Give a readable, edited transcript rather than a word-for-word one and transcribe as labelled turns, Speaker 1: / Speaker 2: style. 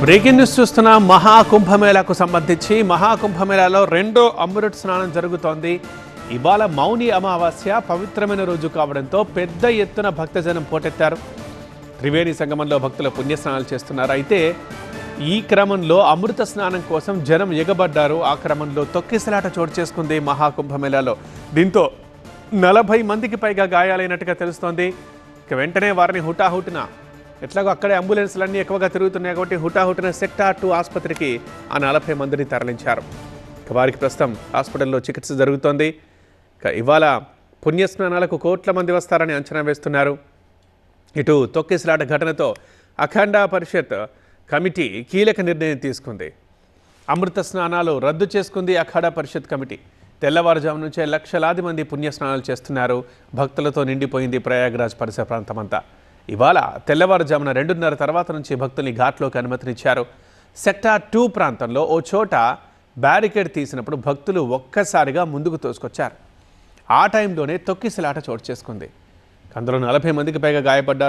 Speaker 1: Breaking news చూస్తున్న మహాకుంభమేళాకు సంబంధించి మహాకుంభమేళాలో రెండో అమృత్ స్నానం జరుగుతోంది. ఇవాళ మౌని అమావాస్య పవిత్రమైన రోజు కావడంతో పెద్ద ఎత్తున భక్తజనం పోటెత్తారు. త్రివేణి సంగమంలో భక్తులు పుణ్యస్నానాలు చేస్తున్నారు. అయితే ఈ క్రమంలో అమృత స్నానం కోసం జనం ఎగబడ్డారు. ఆ క్రమంలో తొక్కిసలాట చోటు చేసుకుంది మహాకుంభమేళాలో. దీంతో 40 మందికి పైగా గాయాలైనట్టుగా తెలుస్తోంది. ఇక వెంటనే వారిని హుటాహుటిన ఎట్లాగో అక్కడే అంబులెన్స్లన్నీ ఎక్కువగా తిరుగుతున్నాయి కాబట్టి హుటాహుటిన సెక్టార్ 2 ఆసుపత్రికి ఆ 40 మందిని తరలించారు. ఇక వారికి ప్రస్తుతం హాస్పిటల్లో చికిత్స జరుగుతోంది. ఇక ఇవాళ పుణ్యస్నానాలకు కోట్ల మంది వస్తారని అంచనా వేస్తున్నారు. ఇటు తొక్కిసలాట ఘటనతో అఖండ పరిషత్ కమిటీ కీలక నిర్ణయం తీసుకుంది. అమృత స్నానాలు రద్దు చేసుకుంది అఖండ పరిషత్ కమిటీ. తెల్లవారుజాము నుంచే లక్షలాది మంది పుణ్యస్నానాలు చేస్తున్నారు. భక్తులతో నిండిపోయింది ప్రయాగ్రాజ్ పరిసర ప్రాంతమంతా. ఇవాళ తెల్లవారుజామున 2:30 తర్వాత నుంచి భక్తుల్ని ఘాట్లోకి అనుమతినిచ్చారు. సెక్టార్ 2 ప్రాంతంలో ఓ చోట బ్యారికేడ్ తీసినప్పుడు భక్తులు ఒక్కసారిగా ముందుకు తోసుకొచ్చారు. ఆ టైంలోనే తొక్కిసలాట చోటు చేసుకుంది. అందులో 40 మందికి పైగా గాయపడ్డారు.